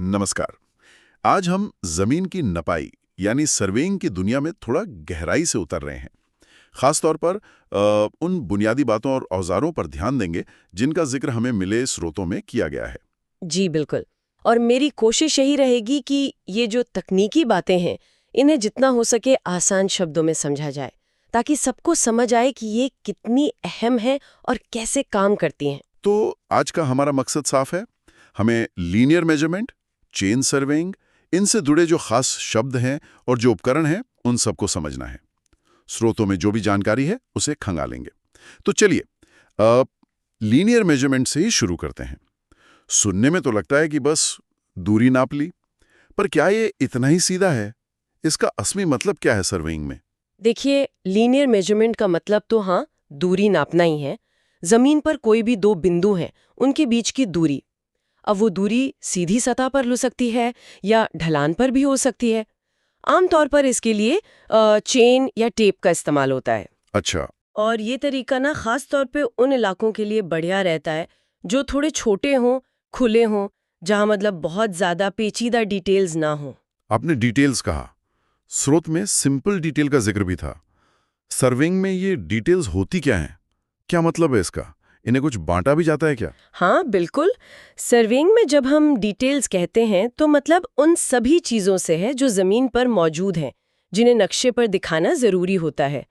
नमस्कार। आज हम जमीन की नपाई यानी सर्वेइंग की दुनिया में थोड़ा गहराई से उतर रहे हैं। खास तौर पर उन बुनियादी बातों और औजारों पर ध्यान देंगे जिनका जिक्र हमें मिले स्रोतों में किया गया है। जी बिल्कुल। और मेरी कोशिश यही रहेगी कि ये जो तकनीकी बातें हैं इन्हें जितना हो सके आसान शब्दों में समझा जाए, ताकि सबको समझ आए कि ये कितनी अहम है और कैसे काम करती हैं। तो आज का हमारा मकसद साफ है। हमें लीनियर मेजरमेंट, चेन सर्वेइंग, इनसे जुड़े जो खास शब्द हैं और जो उपकरण हैं उन सबको समझना है। स्रोतों में जो भी जानकारी है उसे खंगालेंगे। तो चलिए लीनियर मेजरमेंट से ही शुरू करते हैं। सुनने में तो लगता है कि बस दूरी नाप ली, पर क्या ये इतना ही सीधा है? इसका असली मतलब क्या है सर्वेइंग में? देखिए, लीनियर मेजरमेंट का मतलब तो हाँ, दूरी नापना ही है। जमीन पर कोई भी दो बिंदु हैं, उनके बीच की दूरी। अब वो दूरी सीधी सतह पर हो सकती है या ढलान पर भी हो सकती है। आमतौर पर इसके लिए चेन या टेप का इस्तेमाल होता है। अच्छा। और ये तरीका ना खास तौर पे उन इलाकों के लिए बढ़िया रहता है जो थोड़े छोटे हों, खुले हों, जहाँ मतलब बहुत ज़्यादा पेचीदा डिटेल्स ना हो। आपने डिटेल्स कहा। स्रोत में सिंपल डिटेल का जिक्र भी था। सर्वेइंग में ये डिटेल्स होती क्या हैं? क्या मतलब है इसका? इन्हें कुछ बांटा भी जाता है क्या? हाँ बिल्कुल। सर्वेइंग में जब हम डिटेल्स कहते हैं तो मतलब उन सभी चीज़ों से है जो ज़मीन पर मौजूद हैं, जिन्हें नक्शे पर दिखाना ज़रूरी होता है।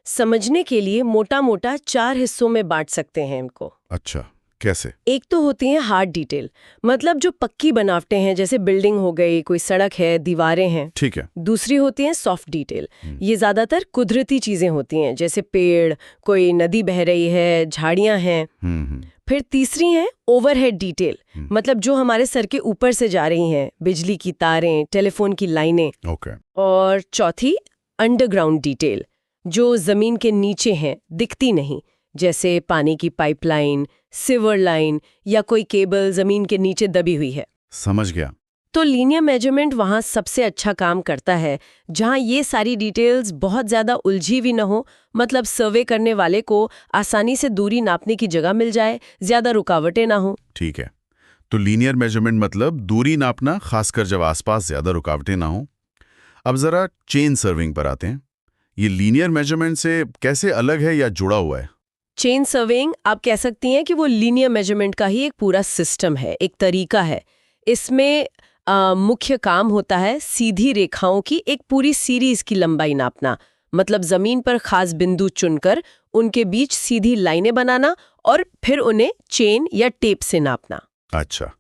समझने के लिए मोटा मोटा 4 हिस्सों में बांट सकते हैं इनको। अच्छा, कैसे? एक तो होती है हार्ड डिटेल, मतलब जो पक्की बनावटें हैं, जैसे बिल्डिंग हो गई, कोई सड़क है, दीवारें हैं। ठीक है। दूसरी होती है सॉफ्ट डिटेल। ये ज्यादातर कुदरती चीजें होती हैं, जैसे पेड़, कोई नदी बह रही है, झाड़ियां हैं। हम्म। फिर तीसरी है ओवरहेड डिटेल, मतलब जो हमारे सर के ऊपर से जा रही हैं, बिजली की तारें, टेलीफोन की लाइनें। ओके। और चौथी अंडरग्राउंड डिटेल, जो जमीन के नीचे हैं, दिखती नहीं, जैसे पानी की पाइपलाइन, सीवर लाइन या कोई केबल जमीन के नीचे दबी हुई है। समझ गया। तो लीनियर मेजरमेंट वहाँ सबसे अच्छा काम करता है जहाँ ये सारी डिटेल्स बहुत ज़्यादा उलझी हुई न हो, मतलब सर्वे करने वाले को आसानी से दूरी नापने की जगह मिल जाए, ज़्यादा रुकावटें ना हो। ठीक है। तो लीनियर मेजरमेंट मतलब दूरी नापना, खासकर जब आसपास ज्यादा रुकावटें ना हो। अब जरा चेन सर्विंग पर आते हैं। ये लीनियर मेजरमेंट से कैसे अलग है या जुड़ा हुआ है? चेन सर्वेइंग आप कह सकती हैं कि वो लीनियर मेजरमेंट का ही एक पूरा सिस्टम है, एक तरीका है। इसमें मुख्य काम होता है सीधी रेखाओं की एक पूरी सीरीज की लंबाई नापना, मतलब जमीन पर खास बिंदु चुनकर उनके बीच सीधी लाइनें बनाना और फिर उन्हें चेन या टेप से नापना। अच्छा,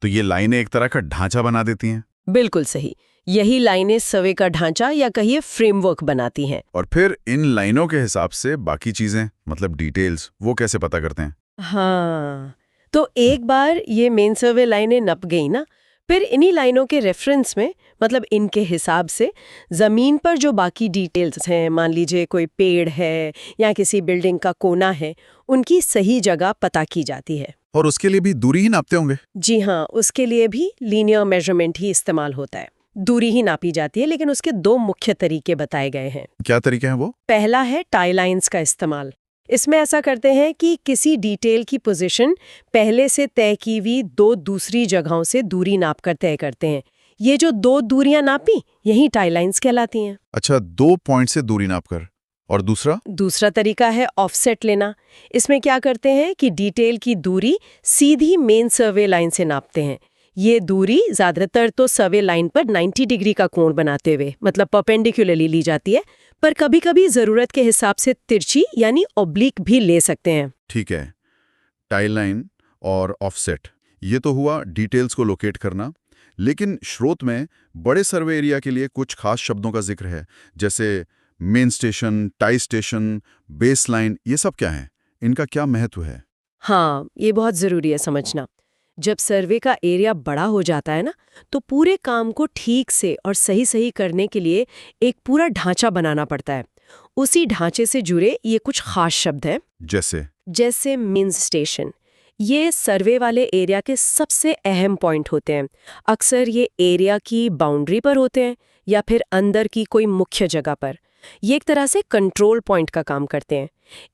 तो ये लाइनें एक तरह का ढांचा बना देती हैं। बिल्कुल सही। यही लाइनें सर्वे का ढांचा या कहिए फ्रेमवर्क बनाती हैं। और फिर इन लाइनों के हिसाब से बाकी चीजें, मतलब डिटेल्स, वो कैसे पता करते हैं? हाँ, तो एक बार ये मेन सर्वे लाइनें नप गई ना, फिर इन्हीं लाइनों के रेफरेंस में, मतलब इनके हिसाब से जमीन पर जो बाकी डिटेल्स हैं, मान लीजिए कोई पेड़ है या किसी बिल्डिंग का कोना है, उनकी सही जगह पता की जाती है। और उसके लिए भी दूरी ही नापते होंगे? जी हाँ, उसके लिए भी लीनियर मेजरमेंट ही इस्तेमाल होता है। दूरी ही नापी जाती है, लेकिन उसके दो मुख्य तरीके बताए गए हैं। क्या तरीके हैं वो? पहला है टाई लाइन्स का इस्तेमाल। इसमें ऐसा करते हैं कि किसी डिटेल की पोजीशन पहले से तय की हुई दो दूसरी जगहों से दूरी नापकर तय करते हैं। ये जो दो दूरियां नापी, यही टाई लाइन्स कहलाती हैं। अच्छा, 2 पॉइंट से दूरी नापकर। और दूसरा? दूसरा तरीका है ऑफसेट लेना। इसमें क्या करते हैं कि डिटेल की दूरी सीधी मेन सर्वे लाइन से नापते हैं। ये दूरी ज्यादातर तो सर्वे लाइन पर 90 डिग्री का कोण बनाते हुए, मतलब परपेंडिकुलरली ली जाती है, पर कभी-कभी जरूरत के हिसाब से तिरछी यानी ऑब्लिक भी ले सकते हैं। ठीक है। टाई लाइन और ऑफसेट, ये तो हुआ डिटेल्स को लोकेट करना। लेकिन स्रोत में बड़े सर्वे एरिया के लिए कुछ खास शब्दों का जिक्र है, जैसे main station, tie station, base line. ये सब क्या है? इनका क्या महत्व है? हाँ, ये बहुत जरूरी है समझना। जब सर्वे का एरिया बड़ा हो जाता है ना, तो पूरे काम को ठीक से और सही सही करने के लिए एक पूरा ढांचा बनाना पड़ता है। उसी ढांचे से जुड़े ये कुछ खास शब्द हैं। जैसे मेन स्टेशन, ये सर्वे वाले एरिया के सबसे अहम पॉइंट होते हैं। अक्सर ये एरिया की बाउंड्री पर होते हैं या फिर अंदर की कोई मुख्य जगह पर। ये एक तरह से कंट्रोल पॉइंट का काम करते हैं।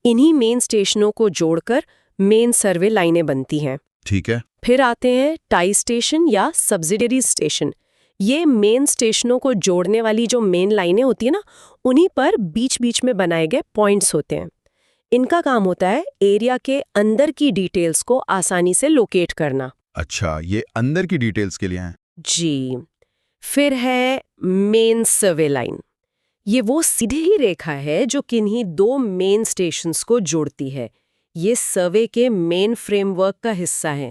इन्हीं मेन स्टेशनों को जोड़कर मेन सर्वे लाइनें बनती हैं। ठीक है। फिर आते हैं टाई स्टेशन या सब्सिडियरी स्टेशन। ये मेन स्टेशनों को जोड़ने वाली जो मेन लाइनें होती है ना, उन्हीं पर बीच बीच में बनाए गए पॉइंट्स होते हैं। इनका काम होता है एरिया के अंदर की डिटेल्स को आसानी से लोकेट करना। अच्छा, ये अंदर की डिटेल्स के लिए हैं। जी। फिर है मेन सर्वे लाइन। ये वो सीधी ही रेखा है जो किन्हीं दो मेन स्टेशंस को जोड़ती है। ये सर्वे के मेन फ्रेमवर्क का हिस्सा है।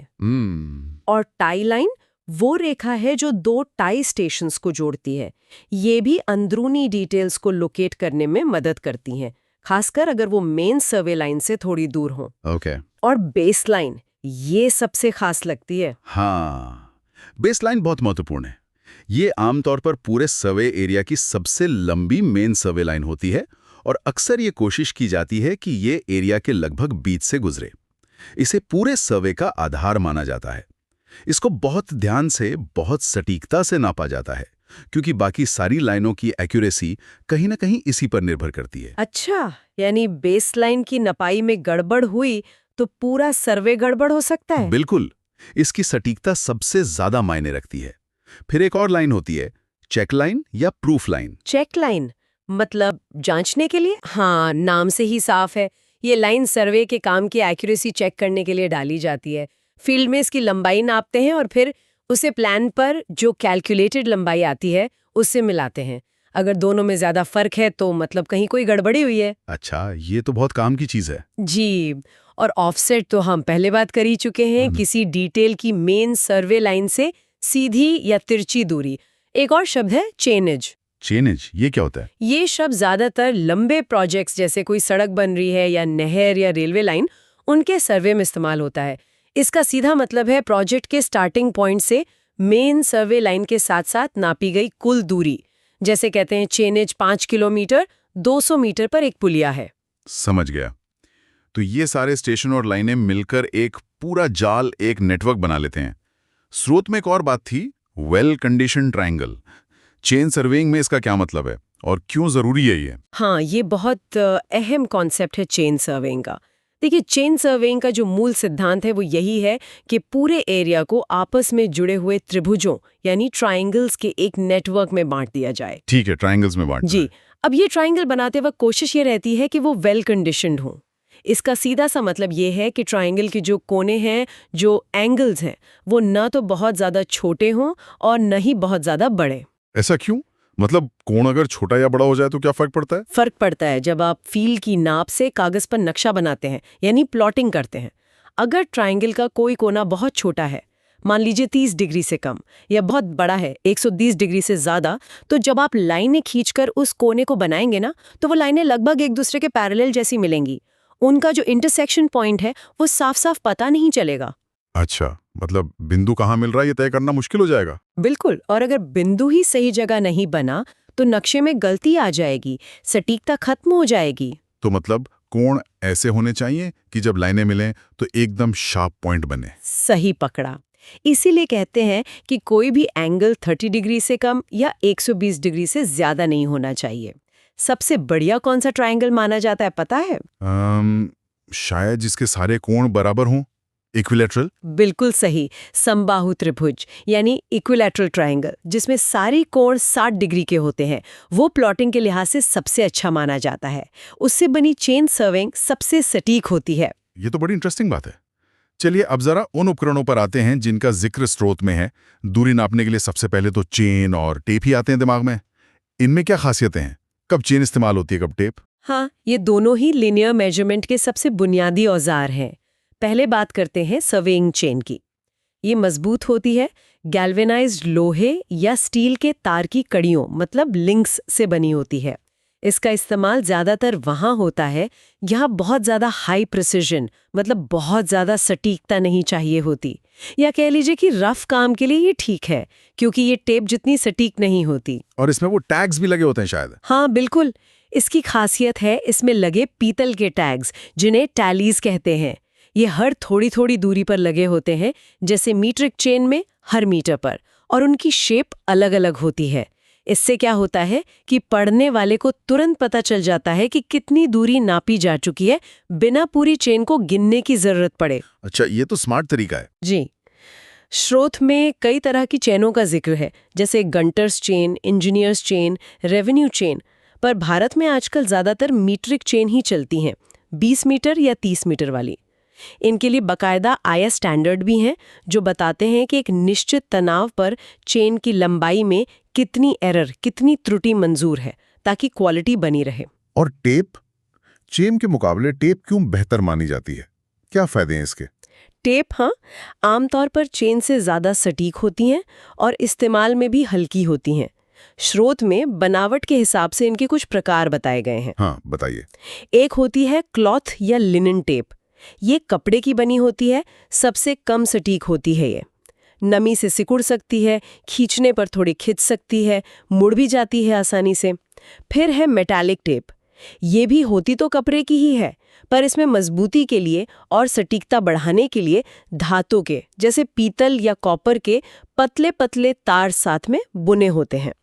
और टाई लाइन वो रेखा है जो दो टाई स्टेशंस को जोड़ती है। ये भी अंदरूनी डिटेल्स को लोकेट करने में मदद करती हैं, खासकर अगर वो मेन सर्वे लाइन से थोड़ी दूर हो। ओके। और बेस लाइन, ये सबसे खास लगती है। हाँ, बेस लाइन बहुत महत्वपूर्ण है। ये आमतौर पर पूरे सर्वे एरिया की सबसे लंबी मेन सर्वे लाइन होती है और अक्सर ये कोशिश की जाती है कि ये एरिया के लगभग बीच से गुजरे। इसे पूरे सर्वे का आधार माना जाता है। इसको बहुत ध्यान से, बहुत सटीकता से नापा जाता है, क्योंकि बाकी सारी लाइनों की एक्यूरेसी कहीं ना कहीं इसी पर निर्भर करती है। अच्छा, यानी बेस लाइन की नपाई में गड़बड़ हुई तो पूरा सर्वे गड़बड़ हो सकता है? बिल्कुल, इसकी सटीकता सबसे ज्यादा मायने रखती है। फिर एक और लाइन होती है, चेक लाइन या प्रूफ लाइन। चेक लाइन मतलब जांचने के लिए? हाँ, नाम से ही साफ है। ये लाइन सर्वे के काम की एक्यूरेसी चेक करने के लिए डाली जाती है। फील्ड में इसकी लंबाई नापते हैं और फिर उसे प्लान पर जो कैलकुलेटेड लंबाई आती है उससे मिलाते हैं। अगर दोनों में ज्यादा फर्क है तो मतलब कहीं कोई गड़बड़ी हुई है। अच्छा, ये तो बहुत काम की चीज है। जी। और ऑफसेट तो हम पहले बात कर ही चुके हैं, किसी डिटेल की मेन सर्वे लाइन से सीधी या तिरछी दूरी। एक और शब्द है चेनेज। चेनेज, ये क्या होता है? ये शब्द ज्यादातर लंबे प्रोजेक्ट्स जैसे कोई सड़क बन रही है या नहर या रेलवे लाइन, उनके सर्वे में इस्तेमाल होता है। इसका सीधा मतलब है प्रोजेक्ट के स्टार्टिंग पॉइंट से मेन सर्वे लाइन के साथ साथ नापी गई कुल दूरी। जैसे कहते हैं चेनेज 5 किलोमीटर 200 मीटर पर एक पुलिया है। समझ गया। तो ये सारे स्टेशन और लाइनें मिलकर एक पूरा जाल, एक नेटवर्क बना लेते हैं। स्रोत में एक और बात थी, well condition triangle. Chain surveying में इसका क्या मतलब है और क्यों जरूरी है ये? हाँ, ये बहुत अहम कॉन्सेप्ट है चेन सर्वेइंग का। देखिए, चेन सर्वेइंग का जो मूल सिद्धांत है वो यही है कि पूरे एरिया को आपस में जुड़े हुए त्रिभुजों यानी ट्रायंगल्स के एक नेटवर्क में बांट दिया जाए। ठीक है, ट्रायंगल्स में बांटना जी। है। अब ये ट्रायंगल बनाते वक्त कोशिश ये रहती है कि वो वेल कंडीशनड हो। इसका सीधा सा मतलब ये है कि ट्रायंगल के जो कोने हैं, जो एंगल्स हैं, वो ना तो बहुत ज्यादा छोटे हों और न ही बहुत ज्यादा बड़े। ऐसा क्यों? मतलब कोण अगर छोटा या बड़ा हो जाए तो क्या फर्क पड़ता है? फर्क पड़ता है जब आप फील्ड की नाप से कागज पर नक्शा बनाते हैं, यानी प्लॉटिंग करते हैं। अगर ट्रायंगल का कोई कोना बहुत छोटा है, मान लीजिए 30 डिग्री से कम, या बहुत बड़ा है 120 डिग्री से ज्यादा, तो जब आप लाइनें खींचकर उस कोने को बनाएंगे ना, तो वो लाइनें लगभग एक दूसरे के पैरेलल जैसी मिलेंगी। उनका जो इंटरसेक्शन पॉइंट है वो साफ साफ पता नहीं चलेगा। अच्छा, मतलब बिंदु कहाँ मिल रहा है ये तय करना मुश्किल हो जाएगा। बिल्कुल। और अगर बिंदु ही सही जगह नहीं बना तो नक्शे में गलती आ जाएगी, सटीकता खत्म हो जाएगी। तो मतलब कोण ऐसे होने चाहिए कि जब लाइनें मिलें तो एकदम शार्प पॉइंट बने। सही पकड़ा। इसीलिए कहते हैं कि कोई भी एंगल 30 डिग्री से कम या 120 डिग्री से ज्यादा नहीं होना चाहिए। सबसे बढ़िया कौन सा ट्रायंगल माना जाता है पता है? शायद जिसके सारे कोण बराबर हों, इक्विलैटरल। बिल्कुल सही, समबाहु त्रिभुज यानी इक्विलैटरल ट्रायंगल, जिसमें सारी कोण 60 डिग्री के होते हैं, वो प्लॉटिंग के लिहाज से सबसे अच्छा माना जाता है। उससे बनी चेन सर्वेइंग सबसे सटीक होती है। ये तो बड़ी इंटरेस्टिंग बात है। चलिए अब जरा उन उपकरणों पर आते हैं जिनका जिक्र स्रोत में है। दूरी नापने के लिए सबसे पहले तो चेन और टेप ही आते हैं दिमाग में। इनमें क्या खासियतें हैं? कब चेन इस्तेमाल होती है, कब टेप? हाँ, ये दोनों ही लिनियर मेजरमेंट के सबसे बुनियादी औजार हैं। पहले बात करते हैं सर्वेइंग चेन की। ये मजबूत होती है, गैल्वेनाइज्ड लोहे या स्टील के तार की कड़ियों मतलब लिंक्स से बनी होती है। इसका इस्तेमाल ज्यादातर वहां होता है जहां बहुत ज्यादा हाई प्रिसिजन मतलब बहुत ज्यादा सटीकता नहीं चाहिए होती, या कह लीजिए कि रफ काम के लिए ये ठीक है क्योंकि ये टेप जितनी सटीक नहीं होती। और इसमें वो टैग्स भी लगे होते हैं शायद। हाँ बिल्कुल, इसकी खासियत है इसमें लगे पीतल के टैग्स जिन्हें टैलीज कहते हैं। ये हर थोड़ी थोड़ी दूरी पर लगे होते हैं, जैसे मीट्रिक चेन में हर मीटर पर, और उनकी शेप अलग अलग होती है। इससे क्या होता है कि पढ़ने वाले को तुरंत पता चल जाता है कि कितनी दूरी नापी जा चुकी है, बिना पूरी चेन को गिनने की जरूरत पड़े। अच्छा, ये तो स्मार्ट तरीका है। जी। स्रोत में कई तरह की चेनों का जिक्र है, जैसे Gunter's chain, engineer's chain, revenue chain. पर भारत में आजकल ज्यादातर मीट्रिक चेन ही चलती हैं, 20 मीटर या 30 मीटर वाली। इनके लिए बकायदा IS स्टैंडर्ड भी हैं, जो बताते हैं कि एक निश्चित तनाव पर चेन की लंबाई में कितनी एरर, कितनी त्रुटि मंजूर है, ताकि क्वालिटी बनी रहे। और टेप? चेन के मुकाबले टेप क्यों बेहतर मानी जाती है? क्या फायदे हैं इसके? टेप, हाँ, आमतौर पर चेन से ज्यादा सटीक होती हैं और इस्तेमाल में भी हल्की होती हैं। स्रोत में बनावट के हिसाब से इनके कुछ प्रकार बताए गए हैं। हाँ, बताइए। एक होती है क्लॉथ या लिनन टेप। ये कपड़े की बनी होती है, सबसे कम सटीक होती है। ये नमी से सिकुड़ सकती है, खींचने पर थोड़ी खिंच सकती है, मुड़ भी जाती है आसानी से। फिर है मेटालिक टेप। ये भी होती तो कपड़े की ही है, पर इसमें मजबूती के लिए और सटीकता बढ़ाने के लिए धातु के, जैसे पीतल या कॉपर के पतले पतले तार साथ में बुने होते हैं।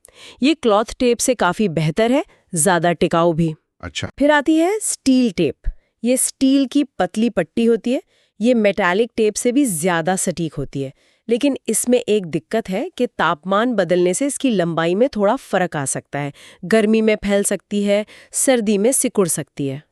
ये क्लॉथ टेप से काफी बेहतर है, ज्यादा टिकाऊ भी। अच्छा। फिर आती है स्टील टेप। ये स्टील की पतली पट्टी होती है। ये मेटालिक टेप से भी ज्यादा सटीक होती है, लेकिन इसमें एक दिक्कत है कि तापमान बदलने से इसकी लंबाई में थोड़ा फर्क आ सकता है। गर्मी में फैल सकती है, सर्दी में सिकुड़ सकती है।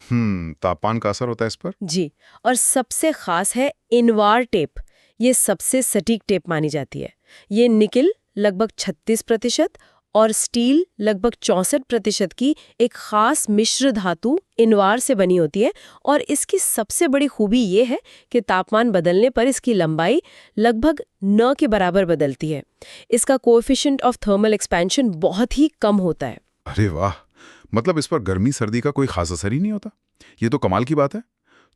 तापमान का असर होता है इस पर? जी। और सबसे खास है इनवार टेप। ये सबसे सटीक टेप मानी जाती है। ये निकिल लगभग 36% और स्टील लगभग 64% की एक खास मिश्र धातु इनवार से बनी होती है। और इसकी सबसे बड़ी खूबी ये है कि तापमान बदलने पर इसकी लंबाई लगभग 9 के बराबर बदलती है। इसका कोएफिशिएंट ऑफ थर्मल एक्सपेंशन बहुत ही कम होता है। अरे वाह, मतलब इस पर गर्मी सर्दी का कोई खास असर ही नहीं होता। ये तो कमाल की बात है।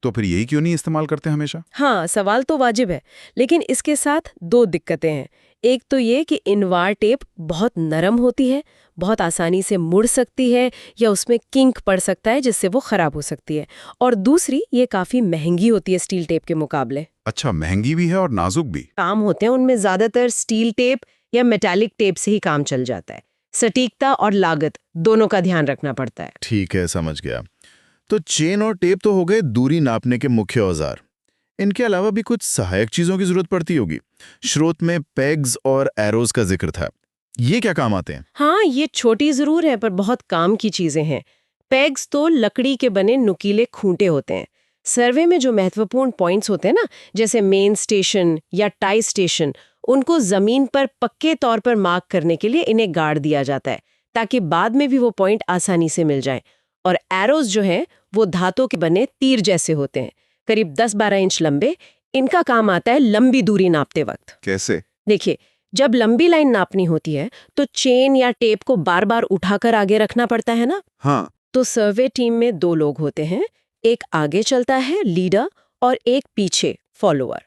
तो फिर यही क्यों नहीं इस्तेमाल करते हमेशा? हाँ, सवाल तो वाजिब है, लेकिन इसके साथ 2 दिक्कतें हैं। एक तो ये कि इनवार टेप बहुत नरम होती है, बहुत आसानी से मुड़ सकती है या उसमें किंक पड़ सकता है, जिससे वो खराब हो सकती है। और दूसरी, ये काफी महंगी होती है स्टील टेप के मुकाबले। अच्छा, महंगी भी है और नाजुक भी। काम होते हैं उनमें ज्यादातर स्टील टेप या मेटालिक टेप से ही काम चल जाता है। सटीकता और लागत दोनों का ध्यान रखना पड़ता है। ठीक है, समझ गया। तो चेन और टेप तो हो गए दूरी नापने के मुख्य औजार। इनके अलावा भी कुछ सहायक चीजों की जरूरत पड़ती होगी। स्रोत में पेग्स और एरोज का जिक्र था। ये क्या काम आते हैं? हाँ, ये छोटी जरूर है पर बहुत काम की चीजें हैं। पेग्स तो लकड़ी के बने नुकीले खूंटे होते हैं। सर्वे में जो महत्वपूर्ण पॉइंट्स होते हैं ना, जैसे मेन स्टेशन या टाई स्टेशन, उनको जमीन पर पक्के तौर पर मार्क करने के लिए इन्हें गाड़ दिया जाता है, ताकि बाद में भी वो पॉइंट आसानी से मिल जाएं। और एरोज जो हैं, वो धातु के बने तीर जैसे होते हैं, करीब 10-12 इंच लंबे। इनका काम आता है लंबी दूरी नापते वक्त। कैसे? देखिए, जब लंबी लाइन नापनी होती है तो चेन या टेप को बार बार उठाकर आगे रखना पड़ता है ना। हाँ। तो सर्वे टीम में 2 लोग होते हैं, एक आगे चलता है लीडर और एक पीछे फॉलोअर।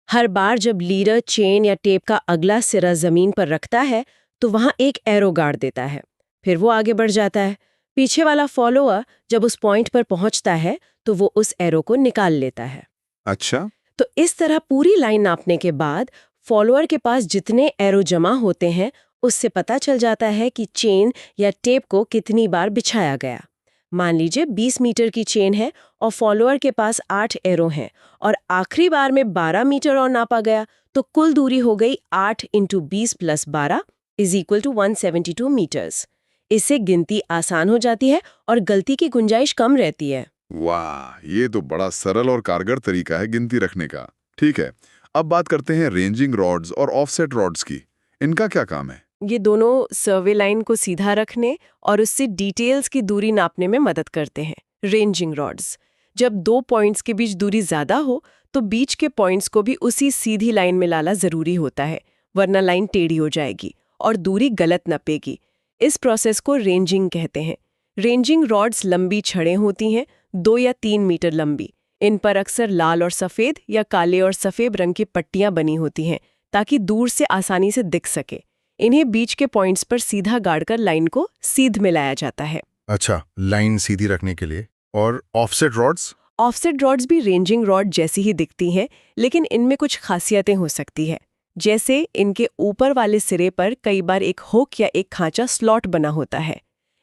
हर बार जब लीडर चेन या टेप का अगला सिरा जमीन पर रखता है तो वहां एक एरो गाड़ देता है, फिर वो आगे बढ़ जाता है। पीछे वाला फॉलोअर जब उस पॉइंट पर पहुंचता है तो वो उस एरो को निकाल लेता है। अच्छा। तो इस तरह पूरी लाइन नापने के बाद फॉलोअर के पास जितने एरो जमा होते हैं, उससे पता चल जाता है कि चेन या टेप को कितनी बार बिछाया गया। मान लीजिए 20 मीटर की चेन है और फॉलोअर के पास 8 एरो हैं और आखिरी बार में 12 मीटर और नापा गया, तो कुल दूरी हो गई 8 × 20 + 12 = 172 मीटर्स। इससे गिनती आसान हो जाती है और गलती की गुंजाइश कम रहती है। वाह, ये तो बड़ा सरल और कारगर तरीका है गिनती रखने का। ठीक है, अब बात करते हैं रेंजिंग रॉड्स और ऑफसेट रॉड्स की। इनका क्या काम है? ये दोनों सर्वे लाइन को सीधा रखने और उससे डिटेल्स की दूरी नापने में मदद करते हैं। रेंजिंग रॉड्स, जब 2 पॉइंट्स के बीच दूरी ज्यादा हो तो बीच के पॉइंट्स को भी उसी सीधी लाइन में लाना जरूरी होता है, वरना लाइन टेढ़ी हो जाएगी और दूरी गलत नपेगी। इस प्रोसेस को रेंजिंग कहते हैं। रेंजिंग रॉड्स लंबी छड़ें होती हैं, 2 या 3 मीटर लंबी। इन पर अक्सर लाल और सफेद या काले और सफेद रंग की पट्टियां बनी होती हैं, ताकि दूर से आसानी से दिख सके। इन्हें बीच के पॉइंट्स पर सीधा गाड़कर लाइन को सीध में लाया जाता है। अच्छा, लाइन सीधी रखने के लिए। और ऑफसेट रॉड्स? ऑफसेट रॉड्स भी रेंजिंग रॉड जैसी ही दिखती हैं, लेकिन इनमें कुछ खासियतें हो सकती है। जैसे इनके ऊपर वाले सिरे पर कई बार एक हुक या एक खांचा स्लॉट बना होता है।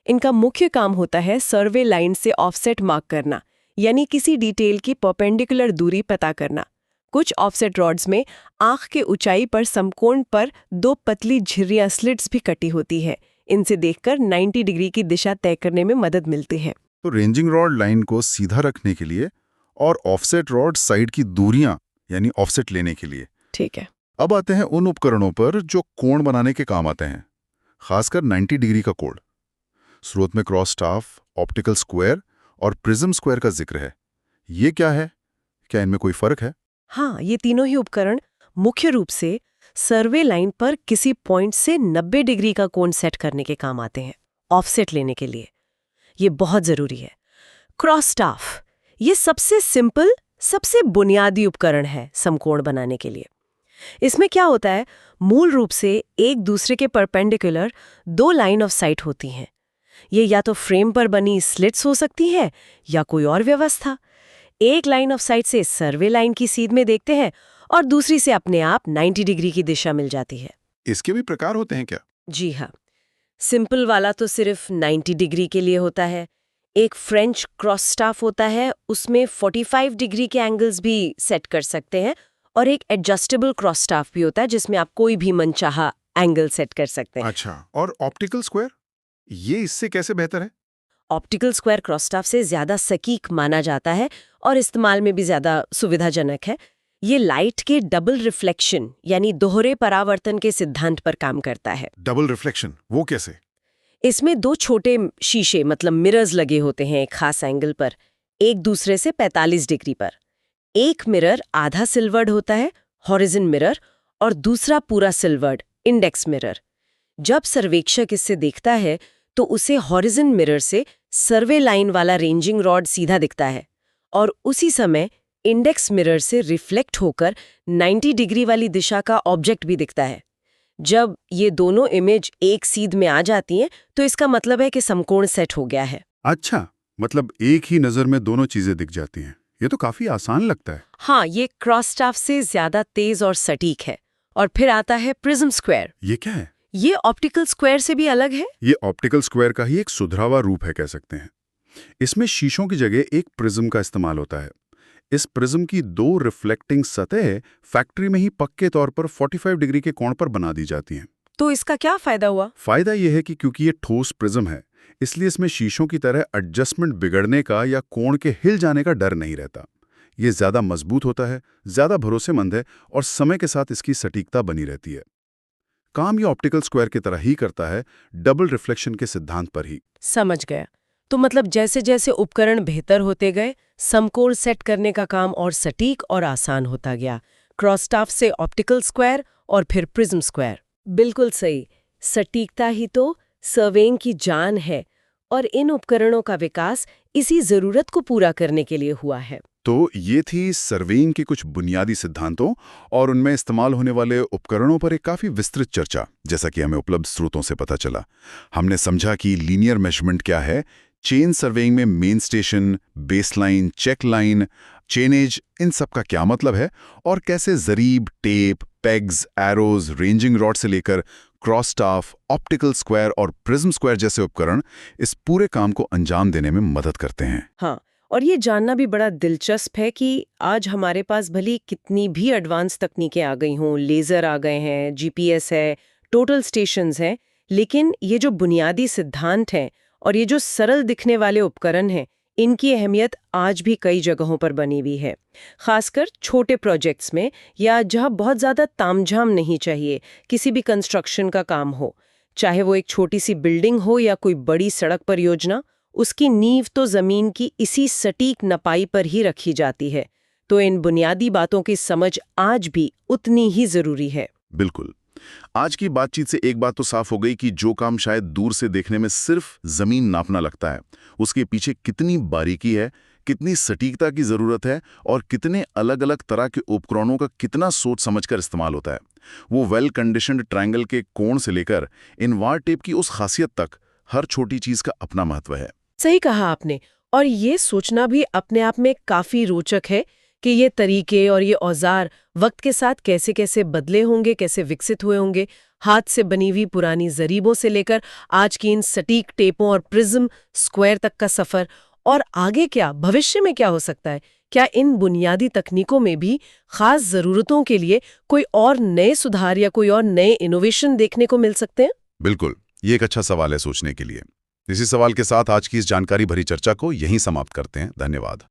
इनका मुख्य काम होता है सर्वे लाइन से ऑफसेट मार्क करना, यानी किसी डिटेल की परपेंडिकुलर दूरी पता करना। कुछ ऑफसेट रॉड्स में आंख के ऊंचाई पर समकोण पर 2 पतली झिर्रियां स्लिट्स भी कटी होती है। इनसे देखकर 90 डिग्री की दिशा तय करने में मदद मिलती है। तो रेंजिंग रॉड लाइन को सीधा रखने के लिए और ऑफसेट रॉड साइड की दूरियां यानी ऑफसेट लेने के लिए। ठीक है। अब आते हैं उन उपकरणों पर जो कोण बनाने के काम आते हैं, खासकर 90 डिग्री का कोण। स्रोत में क्रॉस स्टाफ, ऑप्टिकल स्क्वायर और प्रिज्म स्क्वायर का जिक्र है। ये क्या है? क्या इनमें कोई फर्क है? हाँ, ये तीनों ही उपकरण मुख्य रूप से सर्वे लाइन पर किसी पॉइंट से 90 डिग्री का कोण सेट करने के काम आते हैं, ऑफसेट लेने के लिए। ये बहुत जरूरी है। क्रॉस स्टाफ ये सबसे सिंपल, सबसे बुनियादी उपकरण है समकोण बनाने के लिए। इसमें क्या होता है, मूल रूप से एक दूसरे के परपेंडिकुलर 2 लाइन ऑफ साइट होती हैं। ये या तो फ्रेम पर बनी स्लिट्स हो सकती है या कोई और व्यवस्था। एक लाइन ऑफ साइट से सर्वे लाइन की सीध में देखते हैं और दूसरी से अपने आप 90 डिग्री की दिशा मिल जाती है। इसके भी प्रकार होते हैं क्या? जी हाँ, सिंपल वाला तो सिर्फ 90 डिग्री के लिए होता है। एक फ्रेंच क्रॉस स्टाफ होता है, उसमें 45 डिग्री के एंगल्स भी सेट कर सकते हैं, और एक एडजस्टेबल क्रॉस स्टाफ भी होता है जिसमें आप कोई भी मनचाहा एंगल सेट कर सकते हैं। अच्छा, और ऑप्टिकल स्क्वायर ये इससे कैसे बेहतर है? ऑप्टिकल स्क्वायर क्रॉस स्टाफ से ज्यादा सटीक माना जाता है और इस्तेमाल में भी ज्यादा सुविधाजनक है। ये लाइट के डबल रिफ्लेक्शन यानी दोहरे परावर्तन के सिद्धांत पर काम करता है। डबल रिफ्लेक्शन वो कैसे? इसमें 2 छोटे शीशे मतलब मिरर्स लगे होते हैं एक खास एंगल पर, एक दूसरे से 45 डिग्री पर। एक मिरर आधा सिल्वर्ड होता है, हॉरिजन मिरर, और दूसरा पूरा सिल्वर्ड, इंडेक्स मिरर। जब सर्वेक्षक इससे देखता है तो उसे हॉरिजन मिरर से सर्वे लाइन वाला रेंजिंग रॉड सीधा दिखता है, और उसी समय इंडेक्स मिरर से रिफ्लेक्ट होकर 90 डिग्री वाली दिशा का ऑब्जेक्ट भी दिखता है। जब ये दोनों इमेज एक सीध में आ जाती हैं तो इसका मतलब है कि समकोण सेट हो गया है। अच्छा, मतलब एक ही नजर में दोनों चीजें दिख जाती हैं। ये तो काफी आसान लगता है। हाँ, ये क्रॉस स्टाफ से ज्यादा तेज और सटीक है। और फिर आता है प्रिज्म स्क्वायर। ये क्या है? ये ऑप्टिकल स्क्वायर से भी अलग है। ये ऑप्टिकल स्क्वायर का ही एक सुधरावा रूप है, कह सकते हैं। इसमें शीशों की जगह एक प्रिज्म का इस्तेमाल होता है। इस प्रिज्म की 2 रिफ्लेक्टिंग सतह फैक्ट्री में ही पक्के तौर पर 45 डिग्री के कोण पर बना दी जाती हैं। तो इसका क्या फायदा हुआ? फायदा यह है कि क्योंकि ये ठोस प्रिज्म है, इसलिए इसमें शीशों की तरह एडजस्टमेंट बिगड़ने का या कोण के हिल जाने का डर नहीं रहता। ये ज्यादा मजबूत होता है, ज्यादा भरोसेमंद है, और समय के साथ इसकी सटीकता बनी रहती है। काम ये ऑप्टिकल स्क्वायर की तरह ही करता है, डबल रिफ्लेक्शन के सिद्धांत पर ही। समझ गया। तो मतलब जैसे जैसे उपकरण बेहतर होते गए, समकोण सेट करने का काम और सटीक और आसान होता गया। क्रॉस स्टाफ से ऑप्टिकल स्क्वायर और फिर प्रिज्म स्क्वायर। बिल्कुल सही। सटीकता ही तो सर्वेइंग की जान है, और इन उपकरणों का विकास इसी जरूरत को पूरा करने के लिए हुआ है। तो ये थी सर्वेइंग के कुछ बुनियादी सिद्धांतों और उनमें इस्तेमाल होने वाले उपकरणों पर एक काफी विस्तृत चर्चा, जैसा कि हमें उपलब्ध स्रोतों से पता चला। हमने समझा कि लीनियर मेजरमेंट क्या है, चेन सर्वेइंग में main station, baseline, check line, chainage, इन सब का क्या मतलब है, और कैसे जरीब, tape, pegs, arrows, ranging rod से लेकर क्रॉस स्टाफ, ऑप्टिकल स्क्वायर और प्रिज्म स्क्वायर जैसे उपकरण इस पूरे काम को अंजाम देने में मदद करते हैं। हाँ, और ये जानना भी बड़ा दिलचस्प है कि आज हमारे पास भली कितनी भी एडवांस तकनीकें आ गई हों, लेज़र आ गए हैं, जीपीएस है, टोटल स्टेशंस हैं, लेकिन ये जो बुनियादी सिद्धांत हैं और ये जो सरल दिखने वाले उपकरण हैं, इनकी अहमियत आज भी कई जगहों पर बनी हुई है। खासकर छोटे प्रोजेक्ट्स में, या जहाँ बहुत ज़्यादा तामझाम नहीं चाहिए, किसी भी कंस्ट्रक्शन का काम हो, चाहे वो एक छोटी सी बिल्डिंग हो या कोई बड़ी सड़क परियोजना, उसकी नींव तो जमीन की इसी सटीक नपाई पर ही रखी जाती है। तो इन बुनियादी बातों की समझ आज भी उतनी ही जरूरी है। बिल्कुल। आज की बातचीत से एक बात तो साफ हो गई कि जो काम शायद दूर से देखने में सिर्फ जमीन नापना लगता है, उसके पीछे कितनी बारीकी है, कितनी सटीकता की जरूरत है, और कितने अलग अलग तरह के उपकरणों का कितना सोच समझकर इस्तेमाल होता है। वो वेल कंडीशन्ड ट्रायंगल के कोण से लेकर इनवार टेप की उस खासियत तक, हर छोटी चीज का अपना महत्व है। सही कहा आपने। और ये सोचना भी अपने आप में काफी रोचक है कि ये तरीके और ये औजार वक्त के साथ कैसे कैसे बदले होंगे, कैसे विकसित हुए होंगे। हाथ से बनी हुई पुरानी जरीबों से लेकर आज की इन सटीक टेपों और प्रिज्म स्क्वायर तक का सफर। और आगे क्या, भविष्य में क्या हो सकता है? क्या इन बुनियादी तकनीकों में भी खास जरूरतों के लिए कोई और नए सुधार या कोई और नए इनोवेशन देखने को मिल सकते हैं? बिल्कुल, ये एक अच्छा सवाल है सोचने के लिए। इसी सवाल के साथ आज की इस जानकारी भरी चर्चा को यहीं समाप्त करते हैं। धन्यवाद।